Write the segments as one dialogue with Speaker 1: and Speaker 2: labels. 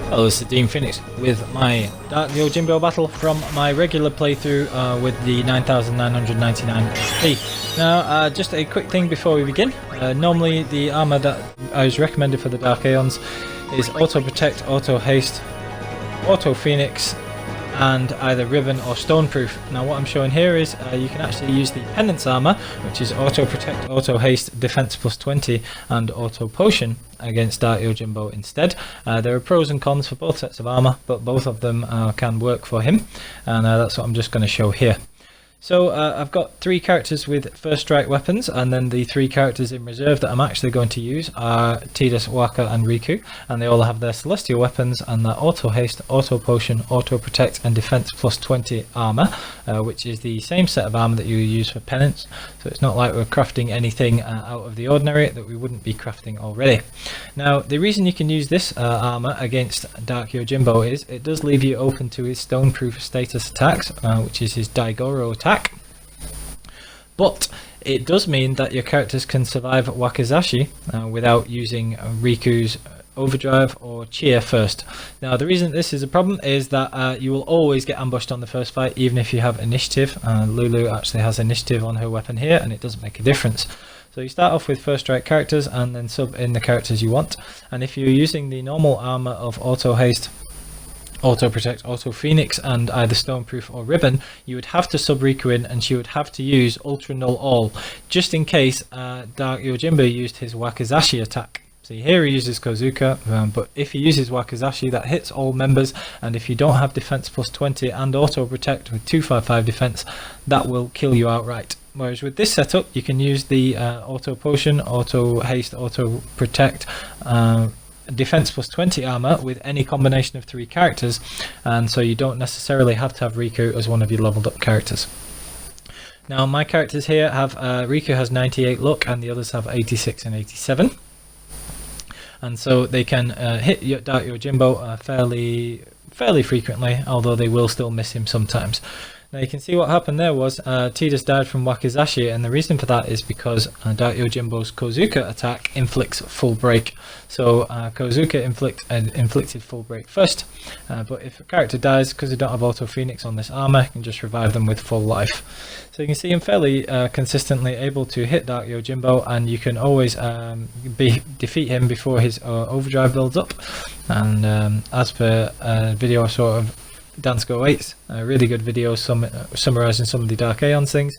Speaker 1: Hello, this is Dean Phoenix with my Dark Yojimbo battle from my regular playthrough with the 9999 XP. Now, just a quick thing before we begin. Normally the armour that I was recommended for the Dark Aeons is Auto Protect, Auto Haste, Auto Phoenix, and either Ribbon or Stoneproof. Now what I'm showing here is you can actually use the Penance armour, which is Auto Protect, Auto Haste, Defense plus 20 and Auto Potion against Dark Yojimbo instead. There are pros and cons for both sets of armour, but both of them can work for him, and that's what I'm just going to show here. So I've got 3 characters with first strike weapons, and then the 3 characters in reserve that I'm actually going to use are Tidus, Waka and Rikku, and they all have their celestial weapons and their auto haste, auto potion, auto protect and defense plus 20 armor, which is the same set of armor that you use for penance. So it's not like we're crafting anything out of the ordinary that we wouldn't be crafting already. Now the reason you can use this armor against Dark Yojimbo is it does leave you open to his Stoneproof status attacks, which is his Daigoro attack. But it does mean that your characters can survive Wakizashi without using Rikku's Overdrive or Cheer first. Now the reason this is a problem is that you will always get ambushed on the first fight, even if you have initiative. Lulu actually has initiative on her weapon here, and it doesn't make a difference. So you start off with first strike characters and then sub in the characters you want. And if you're using the normal armor of Auto Haste, Auto Protect, Auto Phoenix and either Stoneproof or Ribbon, you would have to sub Rikku in, and she would have to use Ultra Null All, just in case Dark Yojimbo used his Wakizashi attack. See here he uses Kozuka, but if he uses Wakizashi that hits all members, and if you don't have defense plus 20 and Auto Protect with 255 defense, that will kill you outright. Whereas with this setup you can use the Auto Potion, Auto Haste, Auto Protect, defense plus 20 armor with any combination of 3 characters, and so you don't necessarily have to have Rikku as one of your leveled up characters. Now my characters here have Rikku has 98 luck and the others have 86 and 87, and so they can hit Dark Yojimbo fairly frequently, although they will still miss him sometimes. Now you can see what happened there was Tidus died from Wakizashi, and the reason for that is because Dark Yojimbo's Kozuka attack inflicts full break. So Kozuka inflicted full break first, but if a character dies, because they don't have Auto Phoenix on this armor, you can just revive them with full life. So you can see him fairly consistently able to hit Dark Yojimbo, and you can always defeat him before his overdrive builds up. And as per video I saw of Dansko8's really good video summarising some of the Dark Aeons things,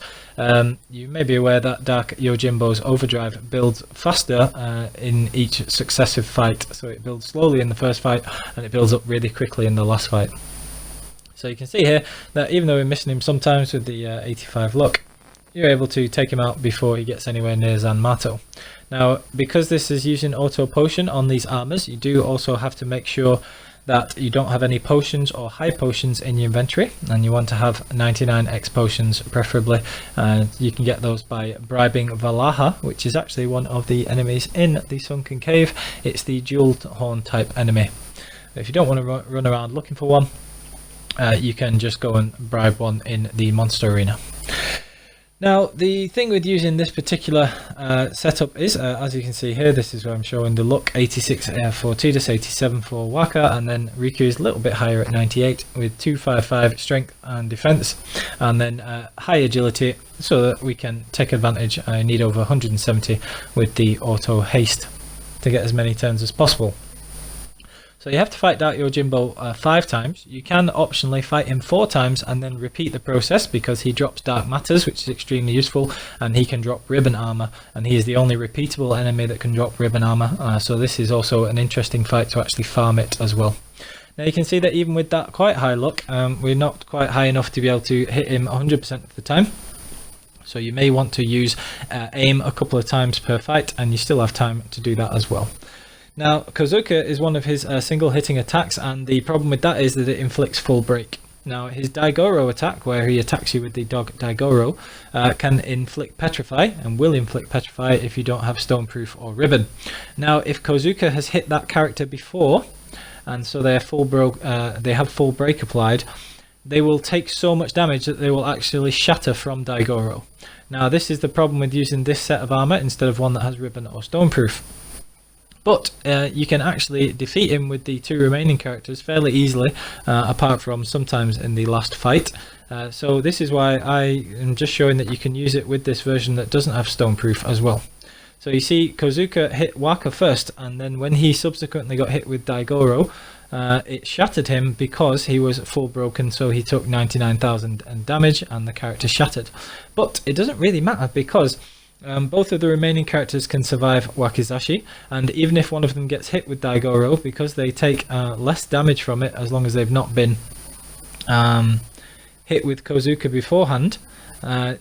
Speaker 1: you may be aware that Dark Yojimbo's overdrive builds faster in each successive fight. So it builds slowly in the first fight and it builds up really quickly in the last fight. So you can see here that even though we're missing him sometimes with the 85 luck, you're able to take him out before he gets anywhere near Zanmato. Now because this is using Auto Potion on these armors, you do also have to make sure that you don't have any potions or high potions in your inventory, and you want to have 99x potions preferably. You can get those by bribing Valaha, which is actually one of the enemies in the Sunken Cave. It's the jeweled horn type enemy. If you don't want to run around looking for one, you can just go and bribe one in the monster arena. Now the thing with using this particular setup is, as you can see here, this is where I'm showing the luck, 86 for Tidus, 87 for Waka, and then Rikku is a little bit higher at 98 with 255 strength and defense, and then high agility, so that we can take advantage. I need over 170 with the auto haste to get as many turns as possible. So you have to fight Dark Yojimbo 5 times. You can optionally fight him 4 times and then repeat the process, because he drops Dark Matters, which is extremely useful, and he can drop Ribbon Armor, and he is the only repeatable enemy that can drop Ribbon Armor, so this is also an interesting fight to actually farm it as well. Now you can see that even with that quite high luck, we're not quite high enough to be able to hit him 100% of the time. So you may want to use aim a couple of times per fight, and you still have time to do that as well. Now Kozuka is one of his single hitting attacks, and the problem with that is that it inflicts full break. Now his Daigoro attack, where he attacks you with the dog Daigoro, can inflict Petrify, and will inflict Petrify if you don't have Stoneproof or Ribbon. Now if Kozuka has hit that character before, and so they have full break applied, they will take so much damage that they will actually shatter from Daigoro. Now this is the problem with using this set of armor instead of one that has Ribbon or Stoneproof. But you can actually defeat him with the 2 remaining characters fairly easily, apart from sometimes in the last fight. So this is why I am just showing that you can use it with this version that doesn't have Stoneproof as well. So you see Kozuka hit Waka first, and then when he subsequently got hit with Daigoro, it shattered him because he was full broken, so he took 99,000 damage and the character shattered. But it doesn't really matter because both of the remaining characters can survive Wakizashi, and even if one of them gets hit with Daigoro, because they take less damage from it as long as they've not been hit with Kozuka beforehand,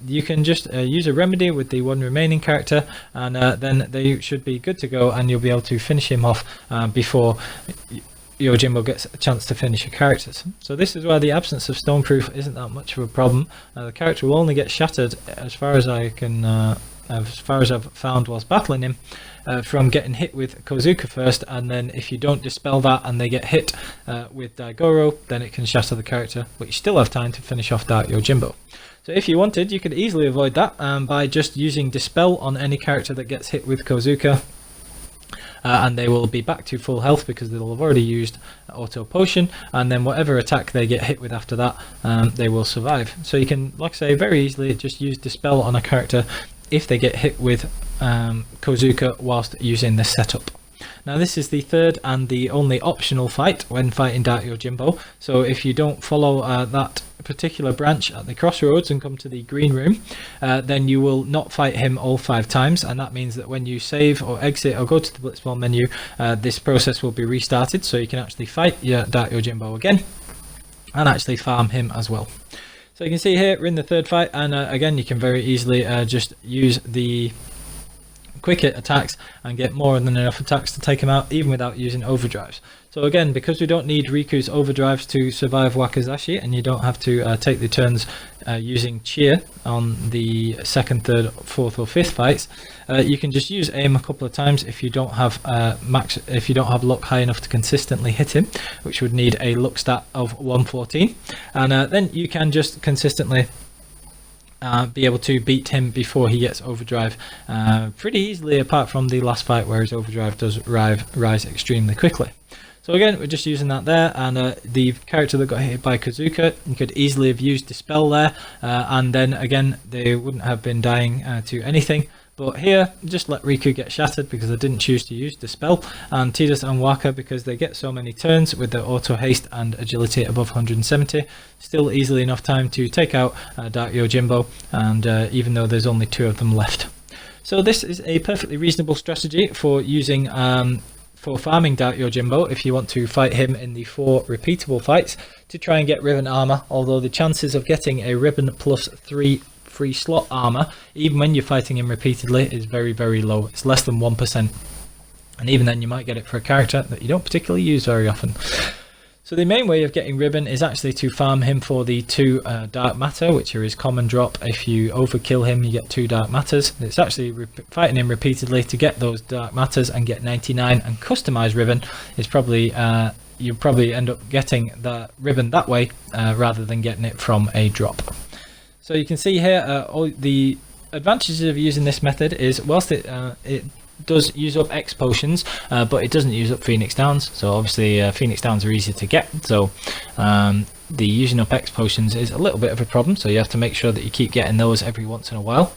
Speaker 1: you can just use a remedy with the 1 remaining character, and then they should be good to go, and you'll be able to finish him off before Yojimbo gets a chance to finish your characters. So this is why the absence of Stoneproof isn't that much of a problem. The character will only get shattered, as far as I can, as far as I've found whilst battling him, from getting hit with Kozuka first, and then if you don't dispel that and they get hit with Daigoro, then it can shatter the character, but you still have time to finish off Dark Yojimbo. So if you wanted, you could easily avoid that by just using Dispel on any character that gets hit with Kozuka, and they will be back to full health because they'll have already used Auto Potion, and then whatever attack they get hit with after that, they will survive. So you can, like I say, very easily just use Dispel on a character if they get hit with Kozuka whilst using this setup. Now this is the 3rd and the only optional fight when fighting Dark Yojimbo, so if you don't follow that particular branch at the crossroads and come to the green room, then you will not fight him all 5 times, and that means that when you save or exit or go to the Blitzball menu, this process will be restarted, so you can actually fight your Dark Yojimbo again and actually farm him as well. So you can see here we're in the 3rd fight, and again you can very easily just use the quick hit attacks and get more than enough attacks to take him out even without using overdrives. So again, because we don't need Riku's overdrives to survive Wakizashi, and you don't have to take the turns using cheer on the 2nd, 3rd, 4th or 5th fights, you can just use aim a couple of times if you don't have luck high enough to consistently hit him, which would need a luck stat of 114, and then you can just consistently be able to beat him before he gets overdrive pretty easily, apart from the last fight where his overdrive does rise extremely quickly. So again, we're just using that there, and the character that got hit by Kozuka, you could easily have used Dispel there, and then again they wouldn't have been dying to anything. But here, just let Rikku get shattered because I didn't choose to use Dispel, and Tidus and Waka because they get so many turns with their auto haste and agility above 170. Still easily enough time to take out Dark Yojimbo, and even though there's only 2 of them left. So this is a perfectly reasonable strategy for using for farming Dark Yojimbo if you want to fight him in the 4 repeatable fights to try and get ribbon armor, although the chances of getting a ribbon plus 3 free slot armor even when you're fighting him repeatedly is very, very low. It's less than 1%, and even then you might get it for a character that you don't particularly use very often. So the main way of getting ribbon is actually to farm him for the 2 dark matter, which are his common drop. If you overkill him, you get 2 dark matters. It's actually fighting him repeatedly to get those dark matters and get 99 and customize ribbon is probably you probably end up getting the ribbon that way rather than getting it from a drop. So you can see here all the advantages of using this method is, whilst it does use up X potions, but it doesn't use up Phoenix Downs. So obviously Phoenix Downs are easier to get, so the using up X potions is a little bit of a problem, so you have to make sure that you keep getting those every once in a while.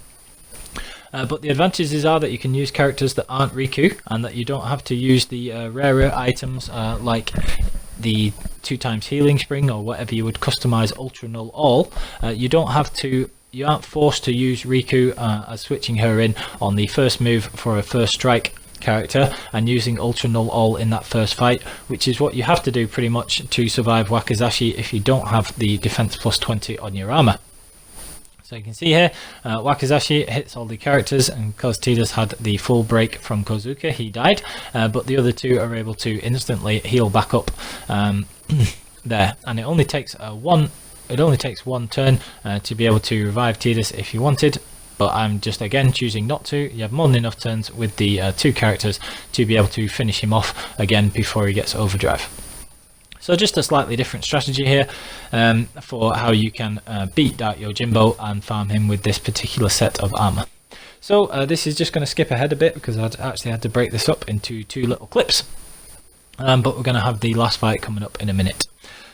Speaker 1: But the advantages are that you can use characters that aren't Rikku, and that you don't have to use the rarer items like the 2x healing spring or whatever you would customize Ultra Null All. You aren't forced to use Rikku as switching her in on the first move for a first strike character and using Ultra Null All in that first fight, which is what you have to do pretty much to survive Wakizashi if you don't have the defense plus 20 on your armor. So you can see here, Wakizashi hits all the characters, and because Tidus had the full break from Kozuka, he died, but the other 2 are able to instantly heal back up there, and it only takes one turn to be able to revive Tidus if you wanted, but I'm just again choosing not to. You have more than enough turns with the 2 characters to be able to finish him off again before he gets overdrive. So just a slightly different strategy here for how you can beat Dark Yojimbo and farm him with this particular set of armor. So this is just going to skip ahead a bit because I actually had to break this up into 2 little clips. But we're going to have the last fight coming up in a minute.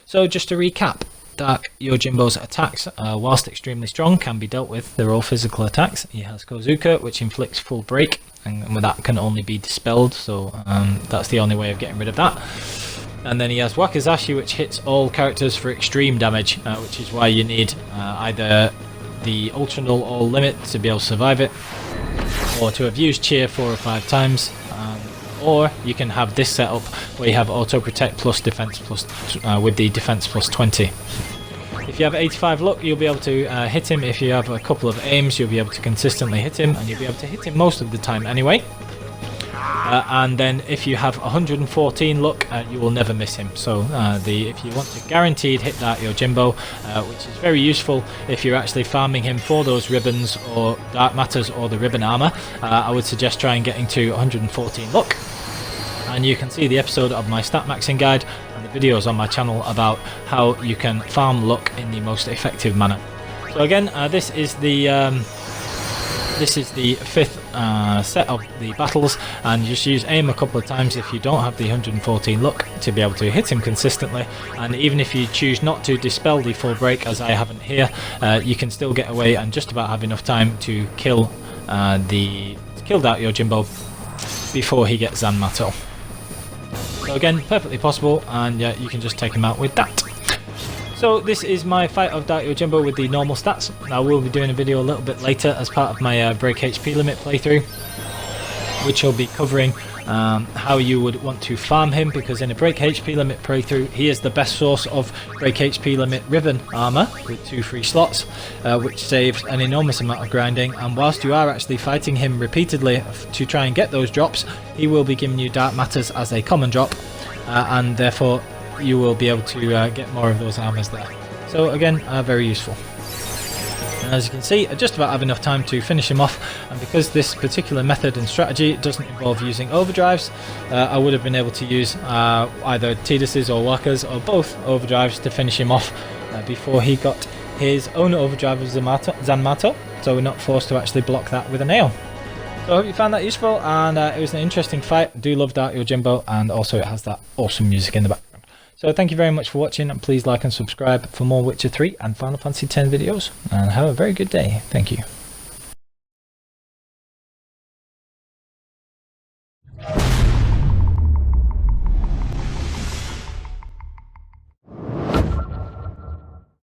Speaker 1: So just to recap, Dark Yojimbo's attacks, whilst extremely strong, can be dealt with. They're all physical attacks. He has Kozuka, which inflicts full break, and that can only be dispelled, so that's the only way of getting rid of that. And then he has Wakizashi, which hits all characters for extreme damage, which is why you need either the Ultra Null All Limit to be able to survive it, or to have used Cheer 4 or 5 times, or you can have this setup where you have Auto Protect plus Defense plus with the Defense plus 20. If you have 85 luck, you'll be able to hit him. If you have a couple of aims, you'll be able to consistently hit him, and you'll be able to hit him most of the time anyway. And then if you have 114 luck, you will never miss him. So if you want to guaranteed hit Dark Yojimbo, which is very useful if you're actually farming him for those ribbons or dark matters or the ribbon armor, I would suggest trying getting to 114 luck. And you can see the episode of my stat maxing guide and the videos on my channel about how you can farm luck in the most effective manner. So again, this is the 5th set of the battles, and you just use aim a couple of times if you don't have the 114 luck to be able to hit him consistently. And even if you choose not to dispel the full break, as I haven't here, you can still get away and just about have enough time to kill Dark Yojimbo before he gets Zanmato. So again, perfectly possible, and you can just take him out with that. So this is my fight of Dark Yojimbo with the normal stats. I will be doing a video a little bit later as part of my break HP limit playthrough, which will be covering how you would want to farm him, because in a break HP limit playthrough he is the best source of break HP limit ribbon armor with 2 free slots, which saves an enormous amount of grinding. And whilst you are actually fighting him repeatedly to try and get those drops, he will be giving you dark matters as a common drop, and therefore you will be able to get more of those armors there. So again, very useful. And as you can see, I just about have enough time to finish him off, and because this particular method and strategy doesn't involve using overdrives, I would have been able to use either Tidus's or Waka's or both overdrives to finish him off before he got his own overdrive of Zanmato, so we're not forced to actually block that with a nail. So I hope you found that useful, and it was an interesting fight. I do love Dark Yojimbo, and also it has that awesome music in the background. So thank you very much for watching, and please like and subscribe for more Witcher 3 and Final Fantasy X videos, and have a very good day. Thank you.